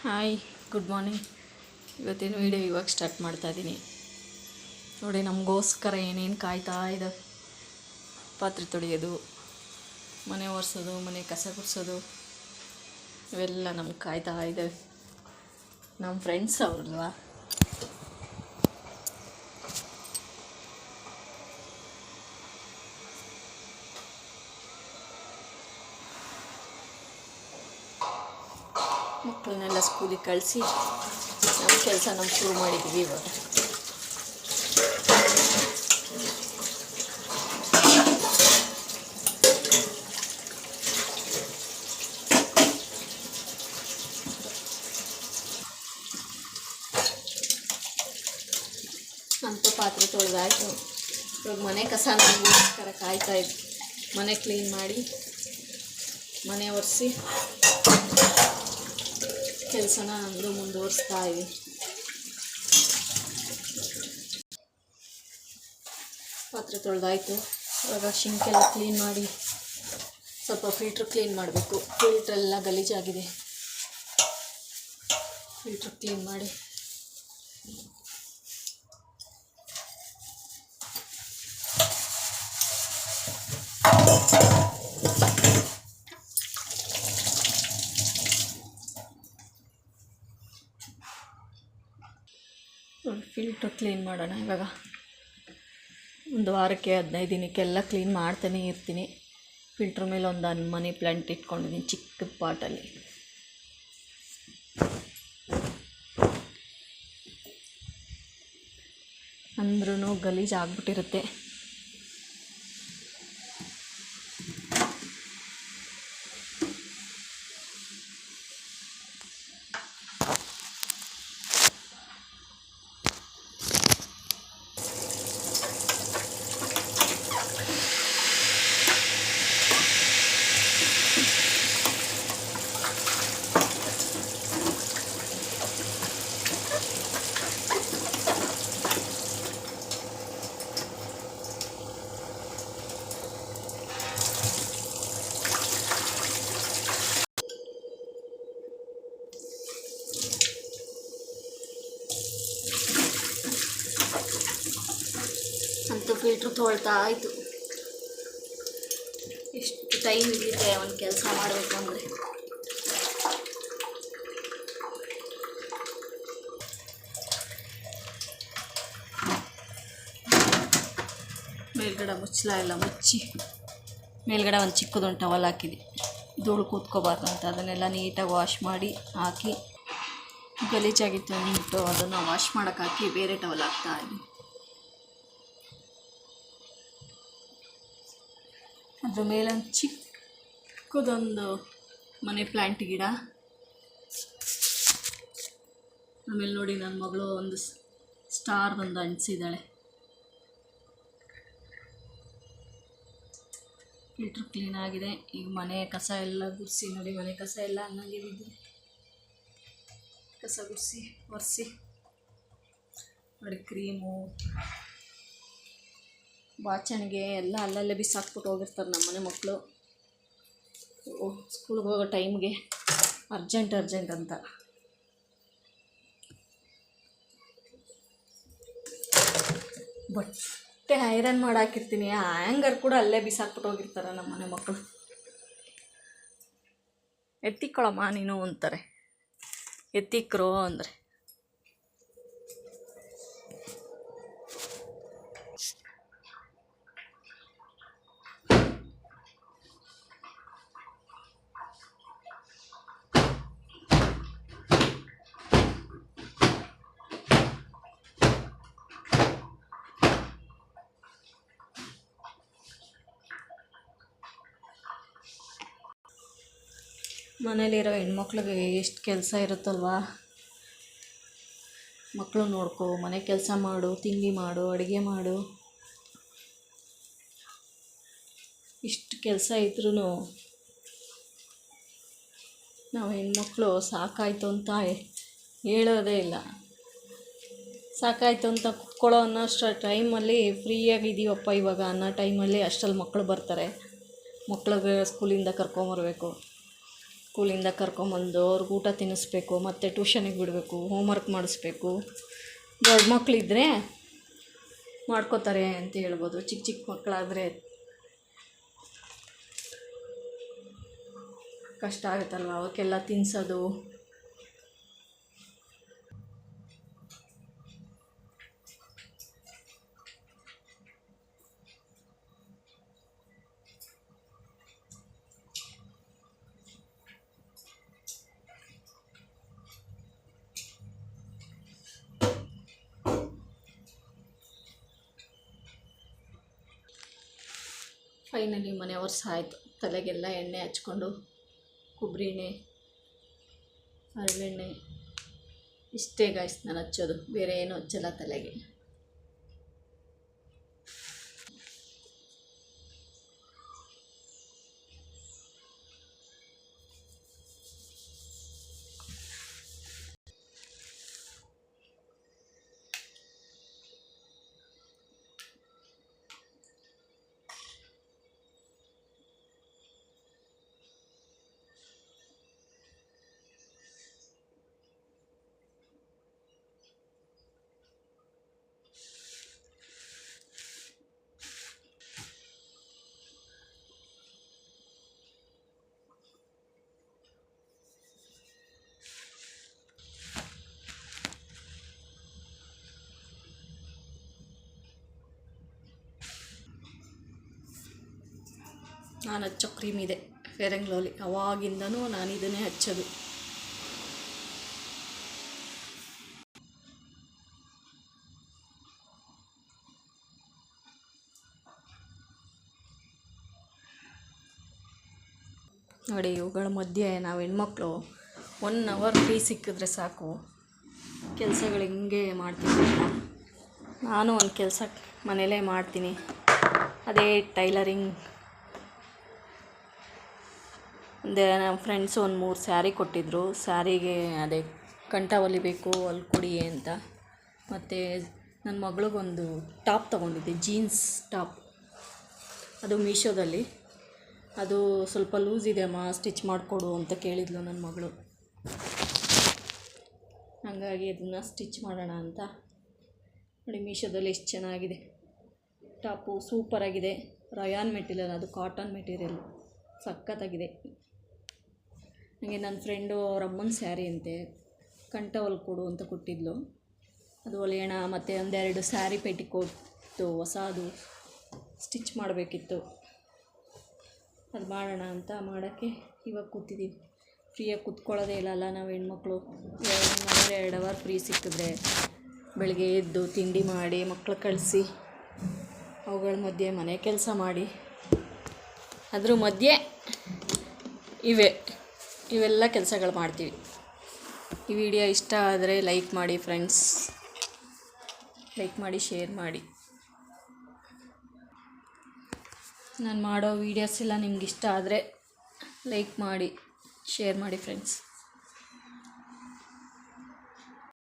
Hi, good morning. ಇವತ್ತಿನ video ಇವಾಗ start ಮಾಡ್ತಾಯಿದ್ದೀನಿ. ನೋಡಿ, ನಮಗೋಸ್ಕರ ಏನೇನು ಕಾಯ್ತಾ ಇದೆ. ಪಾತ್ರೆ ತೊಳೆಯೋದು, ಮನೆ ಒರೆಸೋದು, ಮನೆ ಕಸ ಗುಡಿಸೋದು ಇವೆಲ್ಲ ನಮ್ಗೆ ಕಾಯ್ತಾ ಇದೆ. ನಮ್ಮ ಫ್ರೆಂಡ್ಸ್ ಅವ್ರಲ್ವ. ಮಕ್ಕಳನ್ನೆಲ್ಲ ಸ್ಕೂಲಿಗೆ ಕಳಿಸಿ ನಮ್ಮ ಕೆಲಸ ನಾವು ಶುರು ಮಾಡಿದ್ದೀವಿ ಇವಾಗ. ಅಂತ ಪಾತ್ರೆ ತೊಳೆದಾಯ್ತು. ಇವಾಗ ಮನೆ ಕಸ ನಮಗೋಸ್ಕರ ಕಾಯ್ತಾ ಇದ್ವಿ. ಮನೆ ಕ್ಲೀನ್ ಮಾಡಿ, ಮನೆ ಒರೆಸಿ ಕೆಲಸನ ಅಂದು ಮುಂದುವರಿಸ್ತಾ ಇದ್ವಿ. ಪಾತ್ರೆ ತೊಳೆದಾಯ್ತು. ಇವಾಗ ಶಿಂಕೆಲ್ಲ ಕ್ಲೀನ್ ಮಾಡಿ ಸ್ವಲ್ಪ ಫಿಲ್ಟ್ರ್ ಕ್ಲೀನ್ ಮಾಡಬೇಕು. ಫಿಲ್ಟ್ರೆಲ್ಲ ಗಲೀಜಾಗಿದೆ. ಫಿಲ್ಟ್ರ್ ಕ್ಲೀನ್ ಮಾಡಿ ಫಿಲ್ಟ್ರ್ ಕ್ಲೀನ್ ಮಾಡೋಣ. ಇವಾಗ ಒಂದು ವಾರಕ್ಕೆ 15 ದಿನಕ್ಕೆಲ್ಲ ಕ್ಲೀನ್ ಮಾಡ್ತಾನೆ ಇರ್ತೀನಿ. ಫಿಲ್ಟ್ರ್ ಮೇಲೆ ಒಂದು ಮನಿ ಪ್ಲ್ಯಾಂಟ್ ಇಟ್ಕೊಂಡಿದ್ದೀನಿ ಚಿಕ್ಕ ಪಾಟಲ್ಲಿ. ಅಂದ್ರೂ ಗಲೀಜು ಆಗ್ಬಿಟ್ಟಿರುತ್ತೆ. ಅಂತೂ ಫಿಲ್ಟ್ರ್ ತೊಳ್ತಾ ಆಯಿತು. ಎಷ್ಟು ಟೈಮ್ ಹಿಡಿಯುತ್ತೆ ಒಂದು ಕೆಲಸ ಮಾಡಬೇಕು ಅಂದರೆ. ಮೇಲ್ಗಡೆ ಮುಚ್ಚಲ ಎಲ್ಲ ಮುಚ್ಚಿ, ಮೇಲ್ಗಡೆ ಒಂದು ಚಿಕ್ಕದೊಂದು ಟವಲ್ ಹಾಕಿದೆ. ಧೂಳು ಕೂತ್ಕೋಬಾರ್ದು ಅಂತ ಅದನ್ನೆಲ್ಲ ನೀಟಾಗಿ ವಾಶ್ ಮಾಡಿ ಹಾಕಿ, ಗಲೀಜಾಗಿತ್ತು ಅಂದ್ಬಿಟ್ಟು ಅದನ್ನು ವಾಶ್ ಮಾಡೋಕ್ಕೆ ಹಾಕಿ ಬೇರೆ ಟವಲ್ ಹಾಕ್ತಾ ಇದ್ದೀನಿ. ಅದ್ರ ಮೇಲೊಂದು ಚಿಕ್ಕದೊಂದು ಮನಿ ಪ್ಲ್ಯಾಂಟ್ ಗಿಡ. ಆಮೇಲೆ ನೋಡಿ, ನನ್ನ ಮಗಳು ಒಂದು ಸ್ಟಾರ್ದೊಂದು ಅಂಟಿಸಿದ್ದಾಳೆ. ಫಿಲ್ಟ್ರ್ ಕ್ಲೀನ್ ಆಗಿದೆ. ಈಗ ಮನೆ ಕಸ ಎಲ್ಲ ಗುಡಿಸಿ, ನೋಡಿ ಮನೆ ಕಸ ಎಲ್ಲ ಹಂಗೆ ಬಿದ್ದಿದೆ. ಕಸ ಗುಡಿಸಿ ಒರೆಸಿ ನೋಡಿ, ಕ್ರೀಮು ಬಾಚಣಿಗೆ ಎಲ್ಲ ಅಲ್ಲಲ್ಲೇ ಬಿಸಾಕ್ಬಿಟ್ಟು ಹೋಗಿರ್ತಾರೆ ನಮ್ಮ ಮನೆ ಮಕ್ಕಳು. ಸ್ಕೂಲ್ಗೆ ಹೋಗೋ ಟೈಮ್ಗೆ ಅರ್ಜೆಂಟ್ ಅಂತ. ಬಟ್ಟೆ ಐರನ್ ಮಾಡಾಕಿರ್ತೀನಿ, ಹ್ಯಾಂಗರ್ ಕೂಡ ಅಲ್ಲೇ ಬಿಸಾಕ್ಬಿಟ್ಟು ಹೋಗಿರ್ತಾರೆ ನಮ್ಮ ಮನೆ ಮಕ್ಕಳು. ಎತ್ತಿಕ್ಕೊಳಮ್ಮ ನೀನು ಅಂತಾರೆ. ಎತ್ತಿಕ್ರೋ ಅಂದರೆ ಮನೇಲಿರೋ ಹೆಣ್ಮಕ್ಳಿಗೆ ಎಷ್ಟು ಕೆಲಸ ಇರುತ್ತಲ್ವ. ಮಕ್ಕಳು ನೋಡ್ಕೊ, ಮನೆ ಕೆಲಸ ಮಾಡು, ತಿಂಡಿ ಮಾಡು, ಅಡುಗೆ ಮಾಡು. ಇಷ್ಟು ಕೆಲಸ ಇದ್ರೂ ನಾವು ಹೆಣ್ಮಕ್ಳು ಸಾಕಾಯಿತು ಅಂತ ಹೇಳೋದೇ ಇಲ್ಲ. ಸಾಕಾಯಿತು ಅಂತ ಕುತ್ಕೊಳ್ಳೋ ಅನ್ನೋಷ್ಟು ಟೈಮಲ್ಲಿ ಫ್ರೀಯಾಗಿದ್ದೀವಪ್ಪ ಇವಾಗ ಅನ್ನೋ ಟೈಮಲ್ಲಿ ಅಷ್ಟರಲ್ಲಿ ಮಕ್ಕಳು ಬರ್ತಾರೆ. ಮಕ್ಳಿಗೆ ಸ್ಕೂಲಿಂದ ಕರ್ಕೊಂಬರ್ಬೇಕು. ಸ್ಕೂಲಿಂದ ಕರ್ಕೊಂಬಂದು ಅವ್ರಿಗೆ ಊಟ ತಿನ್ನಿಸ್ಬೇಕು, ಮತ್ತು ಟ್ಯೂಷನಿಗೆ ಬಿಡಬೇಕು, ಹೋಮ್ವರ್ಕ್ ಮಾಡಿಸ್ಬೇಕು. ದೊಡ್ಡ ಮಕ್ಕಳಿದ್ರೆ ಮಾಡ್ಕೋತಾರೆ ಅಂತ ಹೇಳ್ಬೋದು. ಚಿಕ್ಕ ಚಿಕ್ಕ ಮಕ್ಕಳಾದರೆ ಕಷ್ಟ ಆಗುತ್ತಲ್ವ ಅವಕ್ಕೆಲ್ಲ ತಿನ್ನಿಸೋದು. ಫೈನಲಿ ಮನೆ ಒರೆಸ ಆಯಿತು. ತಲೆಗೆಲ್ಲ ಎಣ್ಣೆ ಹಚ್ಕೊಂಡು, ಕೊಬ್ಬರಿ ಎಣ್ಣೆ, ಹರಳೆಣ್ಣೆ, ಇಷ್ಟೇ ಗಾಯ್ಸ್ ನಾನು ಹಚ್ಚೋದು, ಬೇರೆ ಏನು ಹಚ್ಚಲ್ಲ ತಲೆಗೆ. ನಾನು ಹಚ್ಚೋ ಕ್ರೀಮ್ ಇದೆ ಫೇರ್ ಆ್ಯಂಡ್ ಲವ್ಲಿ. ಅವಾಗಿಂದನೂ ನಾನು ಇದನ್ನೇ ಹಚ್ಚೋದು. ನೋಡಿ, ಇವುಗಳ ಮಧ್ಯೆ ನಾವು ಹೆಣ್ಮಕ್ಳು 1 ಅವರ್ ಫ್ರೀ ಸಿಕ್ಕಿದ್ರೆ ಸಾಕು, ಕೆಲಸಗಳು ಹಿಂಗೆ ಮಾಡ್ತೀನಿ. ನಾನು ಒಂದು ಕೆಲಸ ಮನೇಲೇ ಮಾಡ್ತೀನಿ, ಅದೇ ಟೈಲರಿಂಗ್. ನಮ್ಮ ಫ್ರೆಂಡ್ಸು ಒಂದು 3 ಸ್ಯಾರಿ ಕೊಟ್ಟಿದ್ದರು. ಸ್ಯಾರಿಗೆ ಅದೇ ಕಂಠ ಹೊಲಿಬೇಕು, ಹೊಲ್ಕೊಡಿ ಅಂತ. ಮತ್ತು ನನ್ನ ಮಗಳಿಗೊಂದು ಟಾಪ್ ತೊಗೊಂಡಿದ್ದೆ, ಜೀನ್ಸ್ ಟಾಪ್. ಅದು ಮೀಶೋದಲ್ಲಿ. ಅದು ಸ್ವಲ್ಪ ಲೂಸ್ ಇದೆ ಅಮ್ಮ, ಸ್ಟಿಚ್ ಮಾಡಿಕೊಡು ಅಂತ ಕೇಳಿದ್ಲು ನನ್ನ ಮಗಳು. ಹಾಗಾಗಿ ಅದನ್ನು ಸ್ಟಿಚ್ ಮಾಡೋಣ ಅಂತ ನೋಡಿ. ಮೀಶೋದಲ್ಲಿ ಎಷ್ಟು ಚೆನ್ನಾಗಿದೆ ಟಾಪು, ಸೂಪರಾಗಿದೆ. ರಯಾನ್ ಮೆಟೀರಿಯಲ್, ಅದು ಕಾಟನ್ ಮೆಟೀರಿಯಲ್, ಸಖತ್ತಾಗಿದೆ. ನನಗೆ ನನ್ನ ಫ್ರೆಂಡು ಅವ್ರ ಅಮ್ಮನ ಸ್ಯಾರಿ ಅಂತೆ, ಕಂಠ ಹೊಲ್ಕೊಡು ಅಂತ ಕೊಟ್ಟಿದ್ಲು. ಅದು ಹೊಲಿಯೋಣ. ಮತ್ತು 1-2 ಸ್ಯಾರಿ ಪೆಟಿಕೋಟು ಹೊಸದು ಸ್ಟಿಚ್ ಮಾಡಬೇಕಿತ್ತು, ಅದು ಮಾಡೋಣ ಅಂತ ಮಾಡೋಕ್ಕೆ ಇವಾಗ ಕೂತಿದ್ದೀವಿ. ಫ್ರೀಯಾಗಿ ಕೂತ್ಕೊಳ್ಳೋದೇ ಇಲ್ಲಲ್ಲ ನಾವು ಹೆಣ್ಮಕ್ಳು. 2 ಅವರ್ ಫ್ರೀ ಸಿಕ್ಕಿದ್ರೆ ಬೆಳಗ್ಗೆ ಎದ್ದು ತಿಂಡಿ ಮಾಡಿ ಮಕ್ಕಳು ಕಳಿಸಿ, ಅವುಗಳ ಮಧ್ಯೆ ಮನೆ ಕೆಲಸ ಮಾಡಿ, ಅದ್ರ ಮಧ್ಯೆ ಇವೆಲ್ಲ ಕೆಲಸಗಳು ಮಾಡ್ತೀವಿ. ಈ ವಿಡಿಯೋ ಇಷ್ಟ ಆದರೆ ಲೈಕ್ ಮಾಡಿ ಫ್ರೆಂಡ್ಸ್, ಲೈಕ್ ಮಾಡಿ, ಶೇರ್ ಮಾಡಿ. ನಾನು ಮಾಡೋ ವೀಡಿಯೋಸ್ ಎಲ್ಲ ನಿಮ್ಗೆ ಇಷ್ಟ ಆದರೆ ಲೈಕ್ ಮಾಡಿ, ಶೇರ್ ಮಾಡಿ ಫ್ರೆಂಡ್ಸ್.